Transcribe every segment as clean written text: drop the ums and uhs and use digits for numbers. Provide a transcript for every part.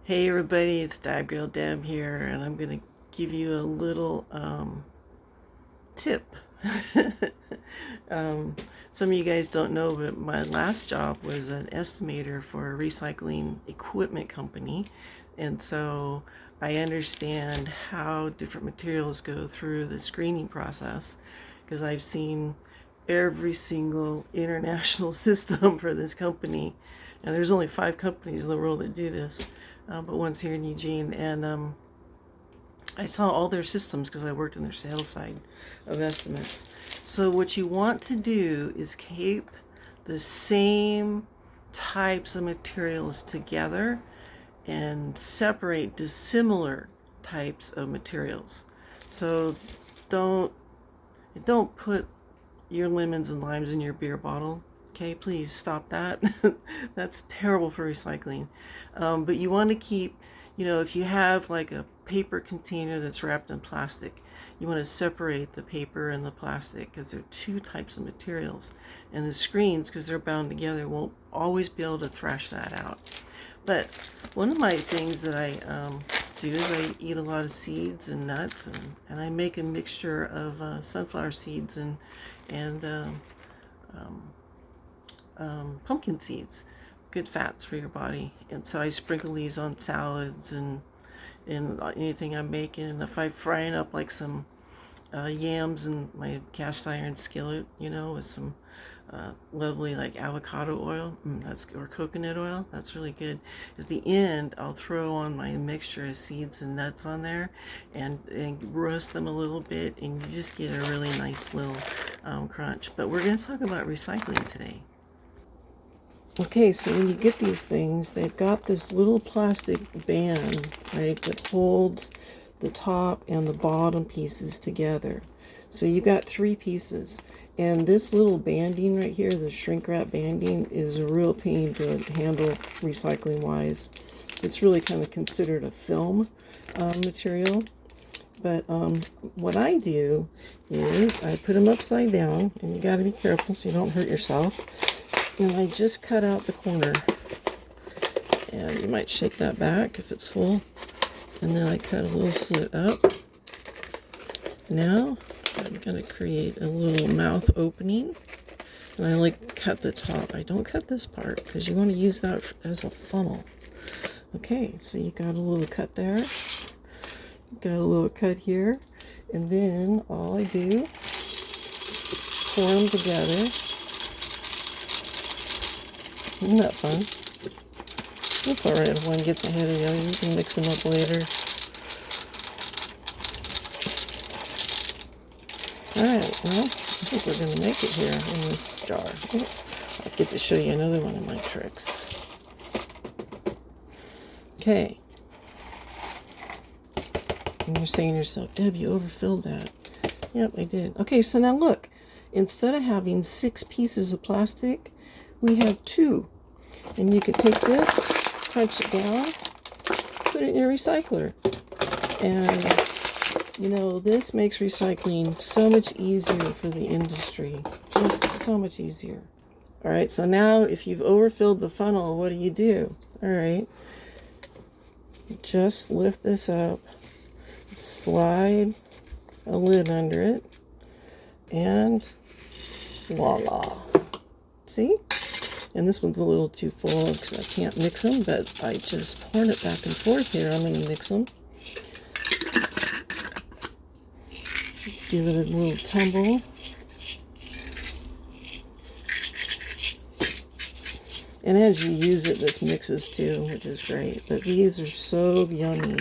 Hey everybody, it's Dab Girl Deb here, and I'm gonna give you a little tip. Some of you guys don't know, but my last job was an estimator for a recycling equipment company, and so I understand how different materials go through the screening process because I've seen every single international system for this company, and there's only 5 companies in the world that do this. But one's here in Eugene, and I saw all their systems because I worked in their sales side of estimates. So what you want to do is keep the same types of materials together and separate dissimilar types of materials. So don't put your lemons and limes in your beer bottle. Okay, please stop that. That's terrible for recycling. But you want to keep, if you have like a paper container that's wrapped in plastic, you want to separate the paper and the plastic because they're 2 types of materials. And the screens, because they're bound together, won't always be able to thrash that out. But one of my things that I do is I eat a lot of seeds and nuts, and I make a mixture of sunflower seeds and pumpkin seeds, good fats for your body. And so I sprinkle these on salads and anything I'm making. And if I'm frying up like some yams in my cast iron skillet, with some lovely like avocado oil, or coconut oil, that's really good. At the end, I'll throw on my mixture of seeds and nuts on there and roast them a little bit, and you just get a really nice little crunch. But we're going to talk about recycling today. Okay, so when you get these things, they've got this little plastic band, right, that holds the top and the bottom pieces together. So you got 3 pieces, and this little banding right here, the shrink wrap banding, is a real pain to handle recycling wise. It's really kind of considered a film material. But what I do is I put them upside down, and you got to be careful so you don't hurt yourself. And I just cut out the corner, and you might shake that back if it's full, and then I cut a little slit up. Now I'm going to create a little mouth opening, and I cut the top. I don't cut this part because you want to use that as a funnel. Okay, so you got a little cut there, got a little cut here, and then all I do is pour them together. Isn't that fun? It's alright if one gets ahead of the other. You can mix them up later. Alright, well, I think we're going to make it here in this jar. I'll get to show you another one of my tricks. Okay. And you're saying to yourself, Deb, you overfilled that. Yep, I did. Okay, so now look. Instead of having 6 pieces of plastic, we have 2, and you could take this, crunch it down, put it in your recycler, and this makes recycling so much easier for the industry, just so much easier. All right, so now if you've overfilled the funnel, what do? All right, just lift this up, slide a lid under it, and voila. See? And this one's a little too full because I can't mix them, but I just poured it back and forth here. I'm going to mix them. Give it a little tumble. And as you use it, this mixes too, which is great. But these are so yummy.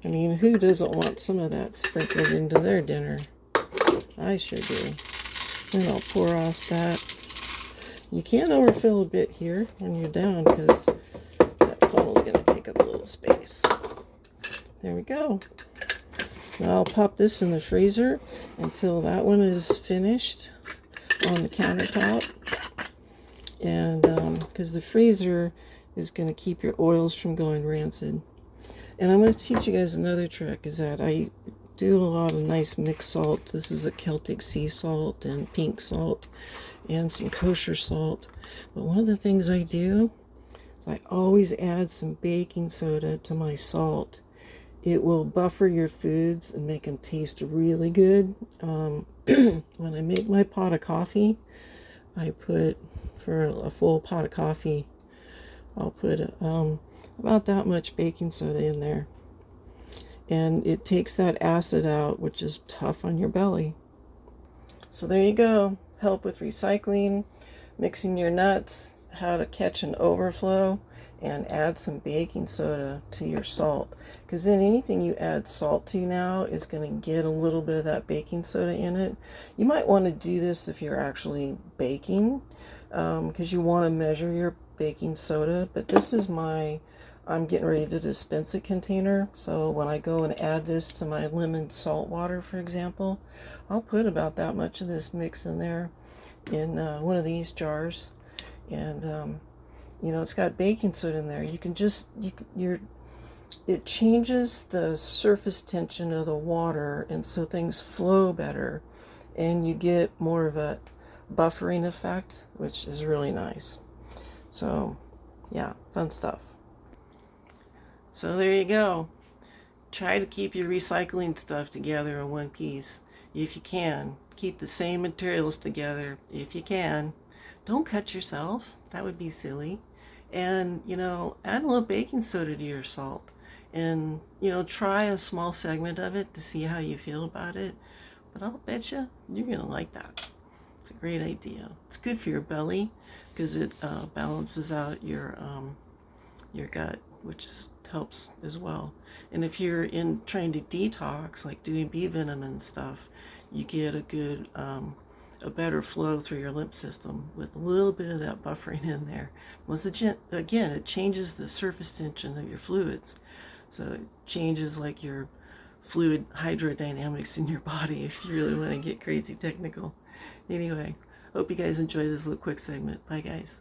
I mean, who doesn't want some of that sprinkled into their dinner? I sure do. And I'll pour off that. You can overfill a bit here when you're down because that funnel's going to take up a little space. There we go. Now I'll pop this in the freezer until that one is finished on the countertop. And because the freezer is going to keep your oils from going rancid. And I'm going to teach you guys another trick, is that I do a lot of nice mixed salts. This is a Celtic sea salt and pink salt and some kosher salt. But one of the things I do So I always add some baking soda to my salt. It will buffer your foods and make them taste really good. When I make my pot of coffee, I put, for a full pot of coffee, I'll put about that much baking soda in there. And it takes that acid out, which is tough on your belly. So there you go. Help with recycling, mixing your nuts, how to catch an overflow, and add some baking soda to your salt. Because then anything you add salt to now is going to get a little bit of that baking soda in it. You might want to do this if you're actually baking, because you want to measure your baking soda. But this is I'm getting ready to dispense a container. So when I go and add this to my lemon salt water, for example, I'll put about that much of this mix in there in one of these jars. And it's got baking soda in there. You can just it changes the surface tension of the water, and so things flow better, and you get more of a buffering effect, which is really nice. So yeah, fun stuff. So there you go. Try to keep your recycling stuff together in one piece if you can. Keep the same materials together if you can. Don't cut yourself. That would be silly. And, add a little baking soda to your salt. And, try a small segment of it to see how you feel about it. But I'll bet you're going to like that. It's a great idea. It's good for your belly because it balances out your gut, which helps as well. And if you're trying to detox, like doing bee venom and stuff, you get a good a better flow through your lymph system with a little bit of that buffering in there. Once again, it changes the surface tension of your fluids, so it changes like your fluid hydrodynamics in your body if you really want to get crazy technical. Anyway, hope you guys enjoy this little quick segment. Bye guys.